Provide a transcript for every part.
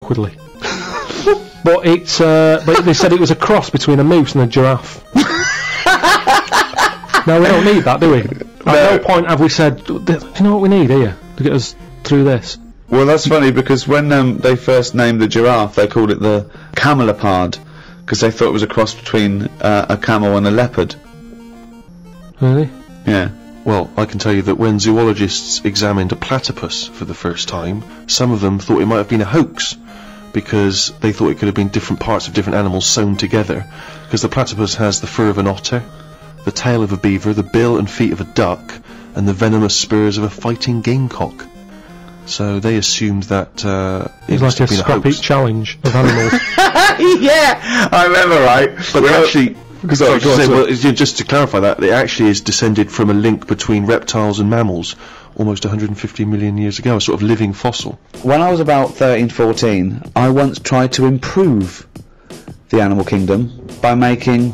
awkwardly. But it's but they said it was a cross between a moose and a giraffe. No, we don't need that, do we? At no point have we said, do you know what we need here to get us through this? Well, that's funny because when they first named the giraffe, they called it the camelopard because they thought it was a cross between a camel and a leopard. Really? Yeah. Well, I can tell you that when zoologists examined a platypus for the first time, some of them thought it might have been a hoax, because they thought it could have been different parts of different animals sewn together, because the platypus has the fur of an otter, the tail of a beaver, the bill and feet of a duck, and the venomous spurs of a fighting gamecock. So they assumed that it must have been a scrap-eat challenge of animals. Yeah, I remember, right? But they actually... just to clarify that, it actually is descended from a link between reptiles and mammals almost 150 million years ago, a sort of living fossil. When I was about 13, 14, I once tried to improve the animal kingdom by making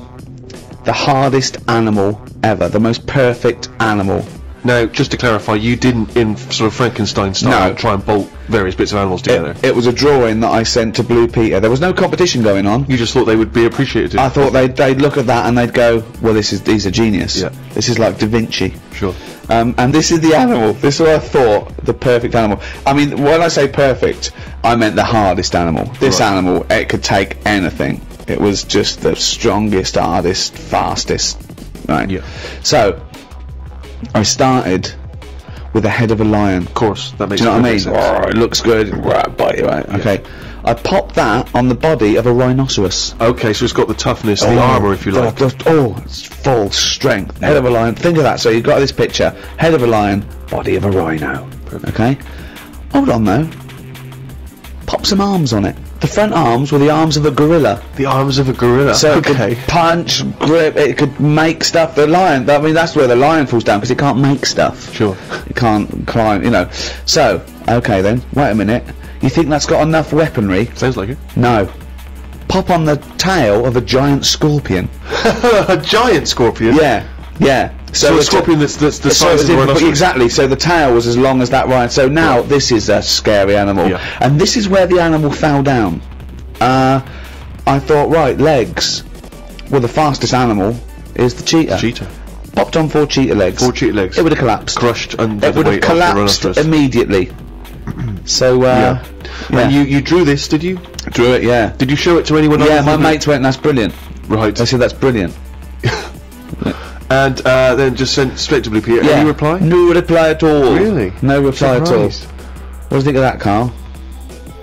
the hardest animal ever, the most perfect animal. Now, just to clarify, you didn't, in sort of Frankenstein style, try and bolt various bits of animals together? It was a drawing that I sent to Blue Peter. There was no competition going on. You just thought they would be appreciated? I thought they'd look at that and they'd go, well, he's a genius. Yeah. This is like Da Vinci. Sure. And this is the animal. This is what I thought, the perfect animal. I mean, when I say perfect, I meant the hardest animal. This animal, it could take anything. It was just the strongest, hardest, fastest. Right? Yeah. So, I started with the head of a lion. Of course, that makes sense. Do you know what I mean? Oh, it looks good. Right, bite you, right? Okay. I popped that on the body of a rhinoceros. Okay, so it's got the toughness, the armour, if you like. It's full strength. Head of a lion. Think of that. So you've got this picture. Head of a lion, body of a rhino. Perfect. Okay? Hold on, though. Pop some arms on it. The front arms were the arms of a gorilla. The arms of a gorilla. So it could punch, grip, it could make stuff. The lion, I mean, that's where the lion falls down, because it can't make stuff. Sure. It can't climb, you know. So, okay then, wait a minute. You think that's got enough weaponry? Sounds like it. No. Pop on the tail of a giant scorpion. A giant scorpion? Yeah, yeah. So a scorpion that's the size of a rhinoceros. Exactly, so the tail was as long as that rhino. So now this is a scary animal. Yeah. And this is where the animal fell down. I thought, right, legs. Well, the fastest animal is the cheetah. Cheetah. Popped on 4 cheetah legs. 4 cheetah legs. It would have collapsed. Crushed under it the would have weight of the collapsed rhinoceros. immediately. So, And you drew this, did you? Drew it, yeah. Did you show it to anyone else? Yeah, my mates went, that's brilliant. Right. I said, that's brilliant. And then just sent straight to Blue Peter. Any reply? No reply at all. Really? No reply at all. What do you think of that, Carl?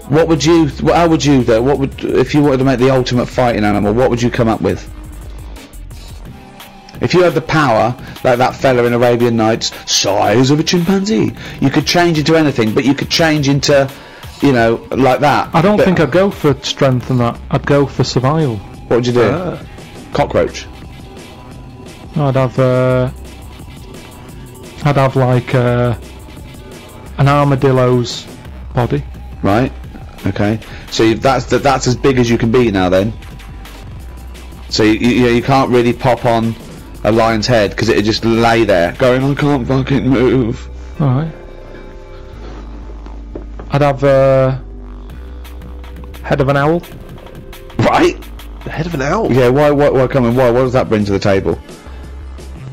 What would you? How would you though? What would, if you wanted to make the ultimate fighting animal? What would you come up with? If you had the power, like that fella in Arabian Nights, size of a chimpanzee, you could change into anything, but you could change into, you know, like that. I don't think I'd go for strength and that. I'd go for survival. What would you do? Cockroach. I'd have like an armadillo's body. Right. Okay. So that's as big as you can be now then. So you can't really pop on a lion's head because it'd just lay there going, I can't fucking move. Alright. I'd have head of an owl. Right. The head of an owl? Yeah, why come in? Why? What does that bring to the table?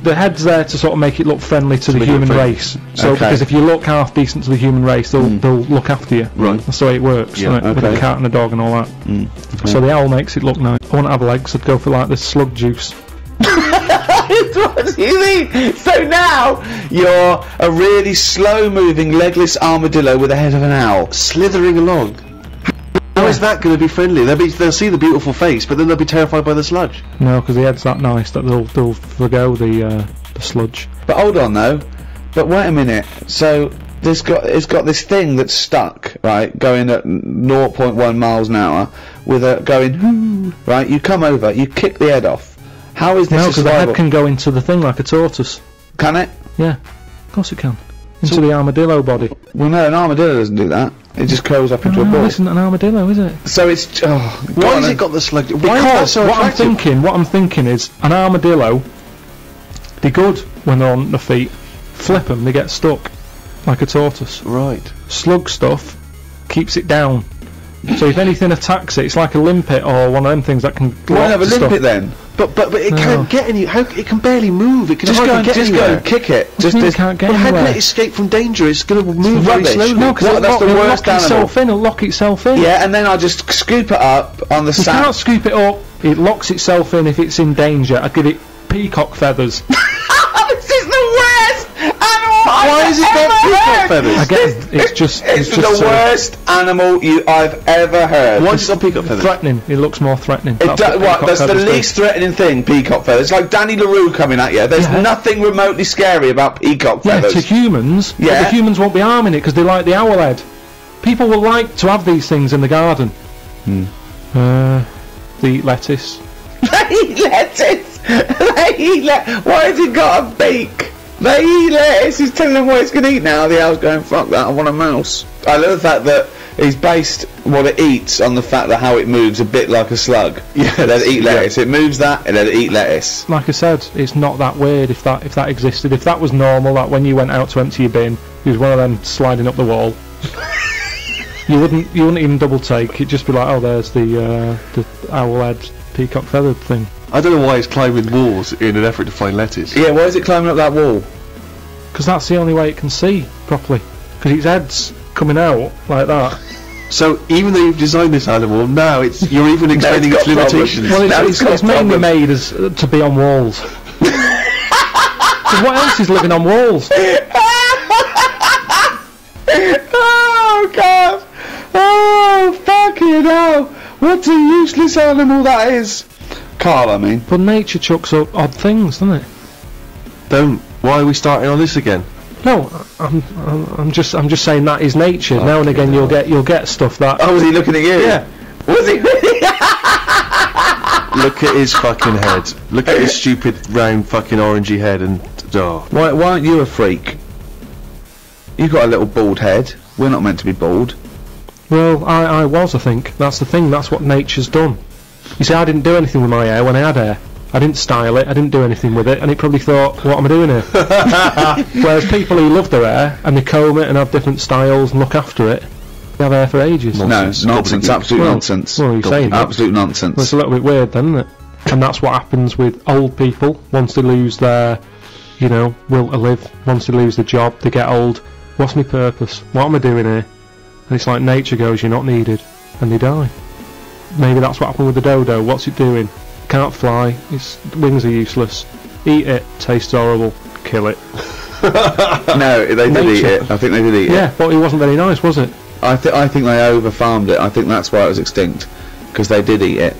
The head's there to sort of make it look friendly to the human race. So because if you look half decent to the human race, they'll look after you. Right. That's the way it works. Yeah. With a cat and a dog and all that. So the owl makes it look nice. I wouldn't have legs. I'd go for like the slug juice. What do you mean? So now you're a really slow-moving legless armadillo with the head of an owl, slithering along. How is that going to be friendly? They'll see the beautiful face, but then they'll be terrified by the sludge. No, because the head's that nice that they'll forgo the sludge. But hold on though. But wait a minute. So it's got this thing that's stuck, right, going at 0.1 miles an hour, with a going right. You come over, you kick the head off. How is this? No, because the head can go into the thing like a tortoise. Can it? Yeah, of course it can. Into the armadillo body. Well, no, an armadillo doesn't do that. It just curls up into a ball. It isn't an armadillo, is it? So it's. Why has it got the slug? Because what I'm thinking is an armadillo. They're good when they're on the feet. Flip them, they get stuck like a tortoise. Right. Slug stuff keeps it down. So if anything attacks it, it's like a limpet or one of them things that can. Why have a limpet then? But it can't get any. It can barely move. It can Just hardly get anywhere. go and kick it. It can't get Well, how anywhere. can it escape from danger? It's going to move very rubbish. slowly. No, because That's the worst it'll lock itself in. Yeah, and then I just scoop it up on the You sand. can't scoop it up. It locks itself in if it's in danger. I'd give it peacock feathers. This is the worst animal Why has it got peacock feathers? Again, it's just the worst animal I've ever heard. Why has it got peacock feathers? threatening. It looks more threatening. That's the least threatening thing, peacock feathers. It's like Danny LaRue coming at you. There's nothing remotely scary about peacock feathers. Yeah, to humans. Yeah. But the humans won't be harming it because they like the owl head. People will like to have these things in the garden. They eat lettuce. They eat lettuce! Why has it got a beak? They eat lettuce! He's telling them what it's going to eat now. The owl's going, fuck that, I want a mouse. I love the fact that he's based what it eats on the fact that how it moves a bit like a slug. Yeah, let it eat lettuce. It moves that and let it eat lettuce. Like I said, it's not that weird if that existed. If that was normal, that when you went out to empty your bin, it was one of them sliding up the wall. You wouldn't even double take. It'd just be like, oh, there's the owl head peacock feathered thing. I don't know why it's climbing walls in an effort to find lettuce. Yeah, why is it climbing up that wall? Because that's the only way it can see properly. Because its head's coming out like that. So even though you've designed this animal, now you're even explaining its limitations. Well, it's mainly made as to be on walls. Because what else is living on walls? Oh God! Oh fucking hell! What a useless animal that is. Carl, I mean. But nature chucks up odd things, doesn't it? Don't. Why are we starting on this again? No, I'm just saying that is nature. Now and again, you'll get stuff that. Oh, was he looking at you? Yeah. Was he? Look at his fucking head. Look at his stupid round fucking orangey head and Why aren't you a freak? You've got a little bald head. We're not meant to be bald. Well, I was, I think. That's the thing. That's what nature's done. You see, I didn't do anything with my hair when I had hair. I didn't style it, I didn't do anything with it, and it probably thought, what am I doing here? Whereas people who love their hair, and they comb it and have different styles and look after it, they have hair for ages. Nonsense, absolute nonsense. Well, you're saying absolute nonsense. Well, it's a little bit weird then, isn't it? And that's what happens with old people. Once they lose their, will to live, once they lose the job, they get old. What's my purpose? What am I doing here? And it's like nature goes, you're not needed, and they die. Maybe that's what happened with the dodo. What's it doing? Can't fly, its wings are useless. Eat it, tastes horrible, kill it. No, they did eat it. I think they did eat it. Yeah, but it wasn't very nice, was it? I think they over-farmed it. I think that's why it was extinct. Because they did eat it.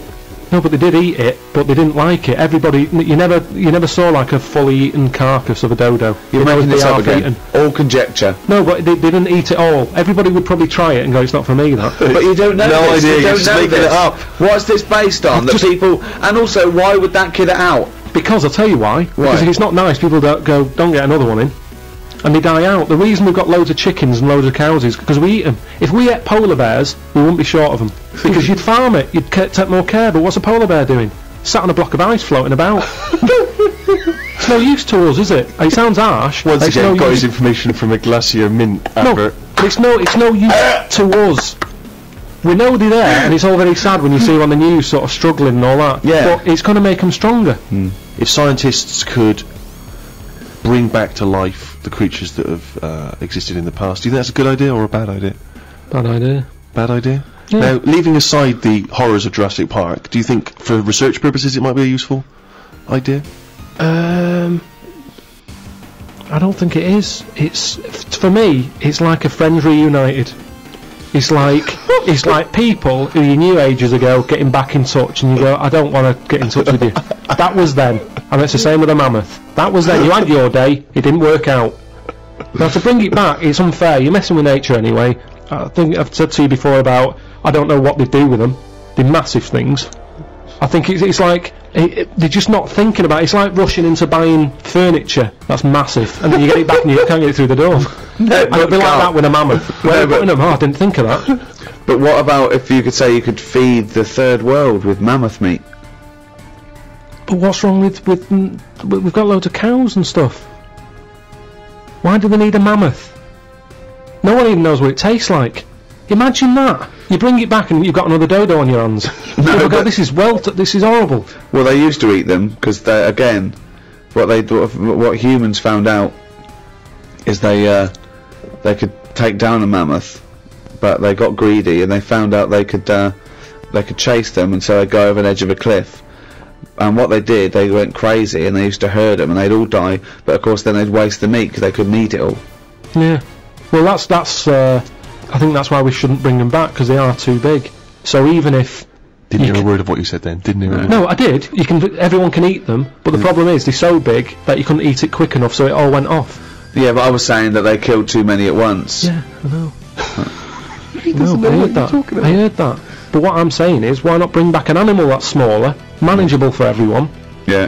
No, but they did eat it, but they didn't like it. Everybody, you never saw like a fully eaten carcass of a dodo. You're making this up again. All conjecture. No, but they didn't eat it all. Everybody would probably try it and go, it's not for me, that. But you don't know no this. idea, You don't you're know making this. it up. What's this based on? That people... And also, why would that kid it out? Because I'll tell you why. Because if it's not nice, people don't get another one in. And they die out. The reason we've got loads of chickens and loads of cows is because we eat them. If we ate polar bears, we wouldn't be short of them. Because you'd farm it, you'd take more care, but what's a polar bear doing? Sat on a block of ice floating about. It's no use to us, is it? It sounds harsh. Once again, got his information from a Glacier Mint advert. No, it's no use to us. We know they're there, and it's all very sad when you see them on the news sort of struggling and all that. Yeah. But it's going to make them stronger. If scientists could bring back to life the creatures that have existed in the past, do you think that's a good idea or a bad idea? Bad idea. Bad idea? Yeah. Now, leaving aside the horrors of Jurassic Park, do you think for research purposes it might be a useful idea? I don't think it is. For me, it's like a Friends reunited. It's like people who you knew ages ago getting back in touch, and you go, I don't want to get in touch with you. That was then, and it's the same with a mammoth. That was then. You had your day. It didn't work out. Now to bring it back, it's unfair. You're messing with nature anyway. I think I've said to you before about I don't know what they do with them. They're massive things. I think it's like they're just not thinking about it. It's like rushing into buying furniture that's massive, and then you get it back and you can't get it through the door. And it'll be like that with a mammoth. Where are they putting them? Oh, I didn't think of that. But what about if you could say you could feed the third world with mammoth meat? But what's wrong with we've got loads of cows and stuff. Why do they need a mammoth? No one even knows what it tastes like. Imagine that. You bring it back and you've got another dodo on your hands. People go, this is this is horrible. Well, they used to eat them because what humans found out is they could take down a mammoth, but they got greedy and they found out they could chase them, and so they'd go over the edge of a cliff. And what they did, they went crazy and they used to herd them, and they'd all die. But of course, then they'd waste the meat because they couldn't eat it all. Yeah. Well, that's I think that's why we shouldn't bring them back, because they are too big. So even if Didn't hear a word of what you said then, didn't hear a word. No, I did. Everyone can eat them, but the problem is they're so big that you couldn't eat it quick enough, so it all went off. Yeah, but I was saying that they killed too many at once. Yeah, I know. I heard that. But what I'm saying is, why not bring back an animal that's smaller, manageable for everyone? Yeah.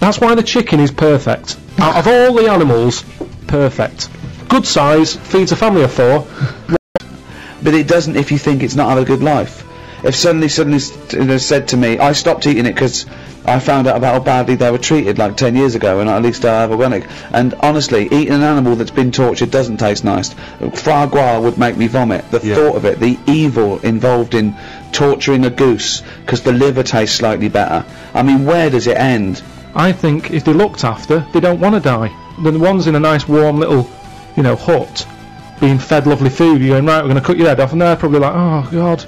That's why the chicken is perfect. Out of all the animals, perfect. Good size, feeds a family of 4. But it doesn't if you think it's not had a good life. If suddenly said to me, I stopped eating it because I found out about how badly they were treated like 10 years ago, and at least I have organic. And honestly, eating an animal that's been tortured doesn't taste nice. Foie gras would make me vomit. The thought of it, the evil involved in torturing a goose because the liver tastes slightly better. I mean, where does it end? I think if they're looked after, they don't want to die. The ones in a nice warm little, hut, being fed lovely food, you're going, right, we're going to cut your head off, and they're probably like, oh God,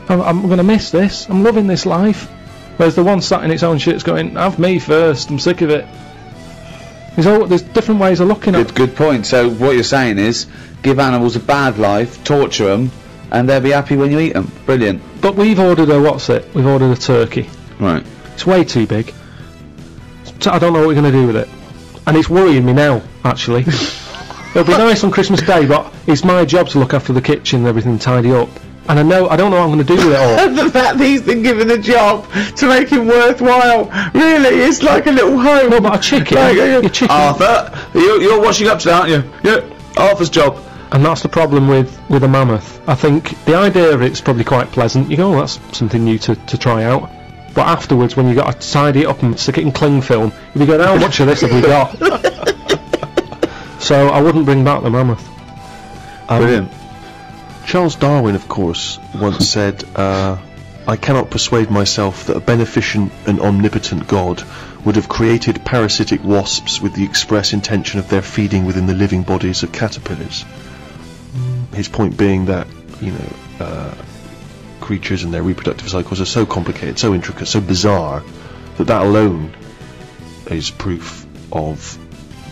I'm going to miss this, I'm loving this life. Whereas the one sat in its own shit's going, have me first, I'm sick of it. There's different ways of looking at it. Good point. So what you're saying is, give animals a bad life, torture them, and they'll be happy when you eat them. Brilliant. But we've ordered we've ordered a turkey. Right. It's way too big. So I don't know what we're going to do with it. And it's worrying me now, actually. It'll be nice on Christmas Day, but it's my job to look after the kitchen and everything, tidy up. And I don't know what I'm going to do with it all. The fact that he's been given a job to make him worthwhile, really, it's like a little home. No, but a chicken, your chicken. Arthur, you're washing up today, aren't you? Yeah, Arthur's job. And that's the problem with a mammoth. I think the idea of it's probably quite pleasant. You go, oh, that's something new to try out. But afterwards, when you got to tidy it up and stick it in cling film, you'll be going, how much of this have we got? So I wouldn't bring back the mammoth. Brilliant. Charles Darwin, of course, once said, I cannot persuade myself that a beneficent and omnipotent God would have created parasitic wasps with the express intention of their feeding within the living bodies of caterpillars. His point being that, creatures and their reproductive cycles are so complicated, so intricate, so bizarre, that alone is proof of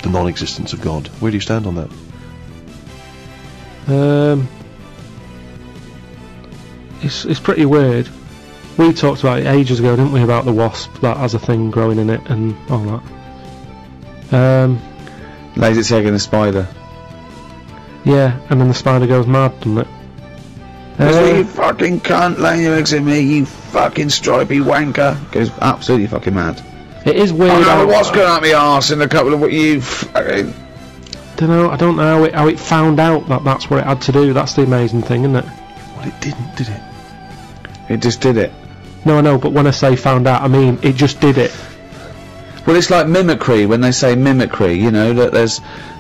the non-existence of God. Where do you stand on that? It's pretty weird. We talked about it ages ago, didn't we, about the wasp that has a thing growing in it and all that. Lays its egg in a spider. Yeah, and then the spider goes mad, doesn't it? You fucking cunt, laying your eggs in me, you fucking stripy wanker. Goes absolutely fucking mad. It is weird. I don't know what's going out my arse in a couple of what you fucking... I don't know how it found out that that's what it had to do. That's the amazing thing, isn't it? Well, it didn't, did it? It just did it. No, I know, but when I say found out, I mean it just did it. Well, it's like mimicry. When they say mimicry, that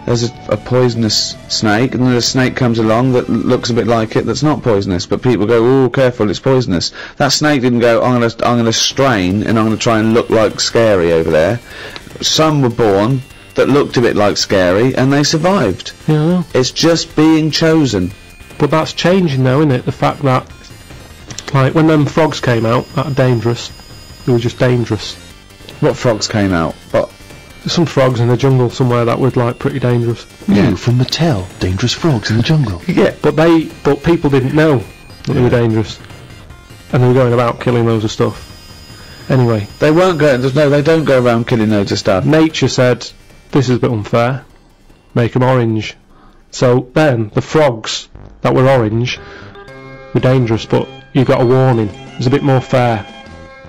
there's a poisonous snake, and then a snake comes along that looks a bit like it, that's not poisonous, but people go, oh, careful, it's poisonous. That snake didn't go, I'm gonna strain, and I'm gonna try and look like Scary over there. Some were born that looked a bit like Scary, and they survived. Yeah, I know. It's just being chosen. But that's changing now, isn't it? The fact that, like, when them frogs came out, that are dangerous, they were just dangerous. What frogs came out? But There's some frogs in the jungle somewhere that were, like, pretty dangerous. New from Mattel, dangerous frogs in the jungle. Yeah, but people didn't know that they were dangerous. And they were going about killing loads of stuff. Anyway. They weren't going, no, they don't go around killing loads of stuff. Nature said, this is a bit unfair, make them orange. So then, the frogs that were orange were dangerous, but you got a warning. It's a bit more fair.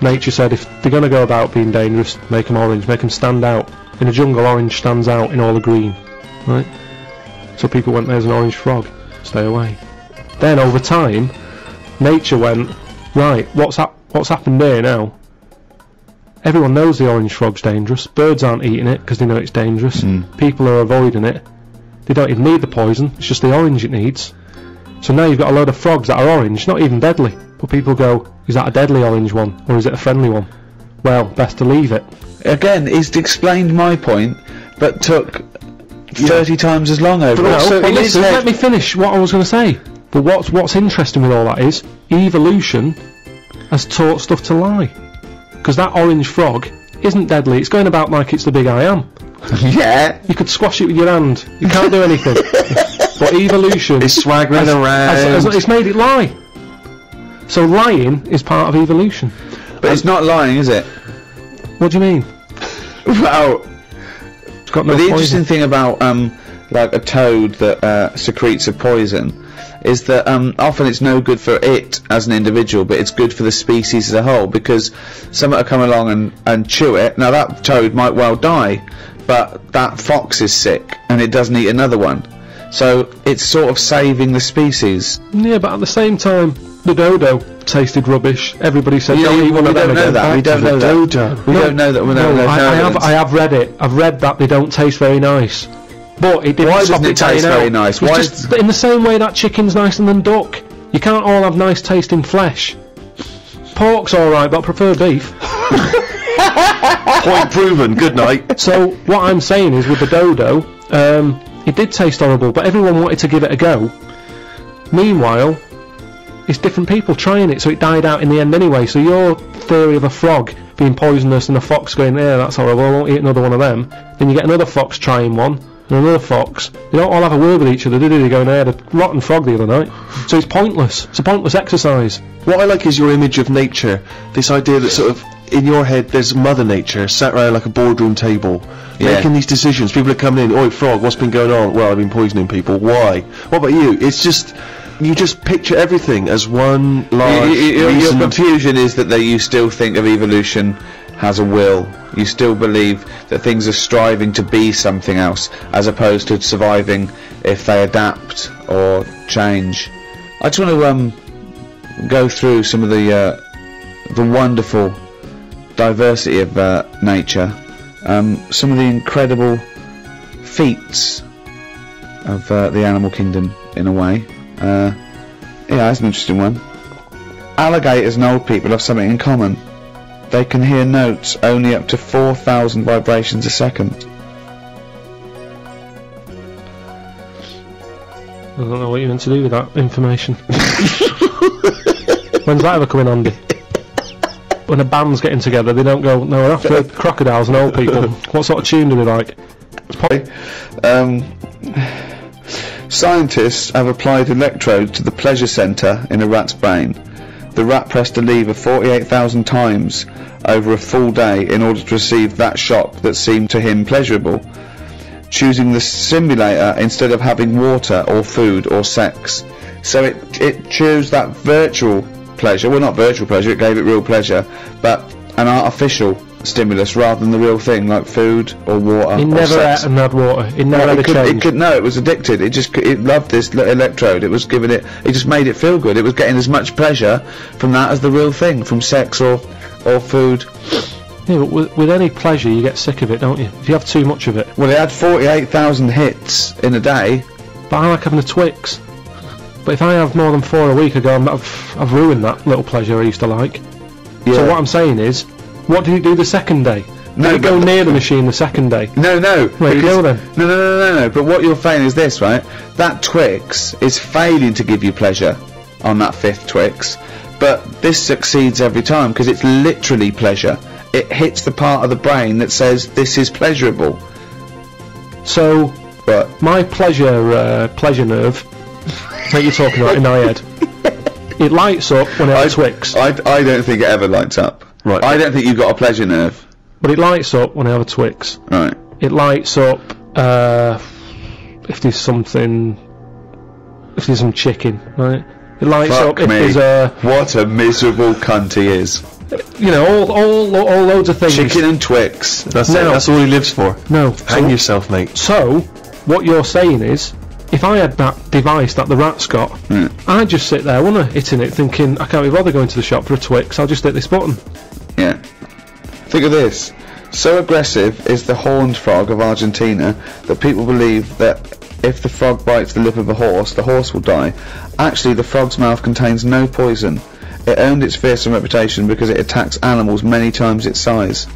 Nature said, if they're going to go about being dangerous, make them orange, make them stand out. In a jungle, orange stands out in all the green, right? So people went, there's an orange frog, stay away. Then, over time, nature went, right, what's happened here now? Everyone knows the orange frog's dangerous. Birds aren't eating it because they know it's dangerous. People are avoiding it. They don't even need the poison, it's just the orange it needs. So now you've got a load of frogs that are orange, not even deadly. But people go, is that a deadly orange one, or is it a friendly one? Well, best to leave it. Again, he's explained my point, but took 30 times as long over it. No, but listen, let me finish what I was going to say. But what's interesting with all that is, evolution has taught stuff to lie. Because that orange frog isn't deadly, it's going about like it's the big I am. Yeah. You could squash it with your hand, you can't do anything. But evolution... It's swaggering around. It's made it lie. So lying is part of evolution. But it's not lying, is it? What do you mean? Well, It's got no but the poison. interesting thing about like a toad that secretes a poison is that often it's no good for it as an individual, but it's good for the species as a whole, because someone will come along and chew it. Now that toad might well die, but that fox is sick and it doesn't eat another one. So it's sort of saving the species. Yeah, but at the same time, the dodo tasted rubbish. Everybody said, Yeah, don't eat one we of them don't know again. that. We Back to don't the know that. dodo. We don't know that. We don't know. I have read it. I've read that they don't taste very nice. But it didn't Why stop doesn't it taste dying very out. nice? It's Why just in the same way that chicken's nicer than duck. You can't all have nice tasting flesh. Pork's alright, but I prefer beef. Point proven. Good night. So what I'm saying is, with the dodo, it did taste horrible, but everyone wanted to give it a go. Meanwhile, it's different people trying it, so it died out in the end anyway. So your theory of a frog being poisonous and a fox going, yeah, that's horrible, I won't eat another one of them. Then you get another fox trying one, and another fox. They don't all have a word with each other, do they? They go, I had a rotten frog the other night. So it's pointless. It's a pointless exercise. What I like is your image of nature. This idea that sort of in your head there's Mother Nature sat around like a boardroom table, making these decisions. People are coming in. Oi, frog, what's been going on? Well, I've been poisoning people. Why? What about you? It's just you just picture everything as one large. Your reason. confusion is that you still think of evolution has a will. You still believe that things are striving to be something else, as opposed to surviving if they adapt or change. I just want to go through some of the wonderful diversity of nature, some of the incredible feats of the animal kingdom, in a way. Yeah, that's an interesting one. Alligators and old people have something in common. They can hear notes only up to 4,000 vibrations a second. I don't know what you're meant to do with that information. When's that ever come in handy? When a band's getting together, they don't go, no, we're after crocodiles and old people. What sort of tune do they like? Scientists have applied electrodes to the pleasure centre in a rat's brain. The rat pressed a lever 48,000 times over a full day in order to receive that shock that seemed to him pleasurable, choosing the simulator instead of having water or food or sex. So it chose that virtual pleasure, well, not virtual pleasure, it gave it real pleasure, but an artificial stimulus rather than the real thing, like food or water. It or never sex. ate and had water. It never had a change. No, it was addicted. It loved this electrode. It was giving it. It just made it feel good. It was getting as much pleasure from that as the real thing, from sex or food. Yeah, but with any pleasure, you get sick of it, don't you? If you have too much of it. Well, it had 48,000 hits in a day. But I like having a Twix. But if I have more than 4 a week, I go, I've ruined that little pleasure I used to like. Yeah. So what I'm saying is, what did you do the second day? No, Did you go near the machine the second day? No. Where you go then? No. But what you're saying is this, right? That Twix is failing to give you pleasure on that 5th Twix, but this succeeds every time because it's literally pleasure. It hits the part of the brain that says this is pleasurable. So, But my pleasure nerve that you're talking about in my head, it lights up when I have Twix. I don't think it ever lights up. Right. I don't think you've got a pleasure nerve. But it lights up when I have a Twix. Right. It lights up if there's some chicken, right? It lights Fuck up if me. there's What a miserable cunt he is. all loads of things. Chicken and Twix. That's it. No. That's all he lives for. No. Hang yourself, mate. So, what you're saying is, if I had that device that the rat's got, I'd just sit there, wouldn't I, hitting it, thinking, I can't be bothered going to the shop for a Twix, I'll just hit this button. Yeah. Think of this. So aggressive is the horned frog of Argentina that people believe that if the frog bites the lip of a horse, the horse will die. Actually, the frog's mouth contains no poison. It earned its fearsome reputation because it attacks animals many times its size.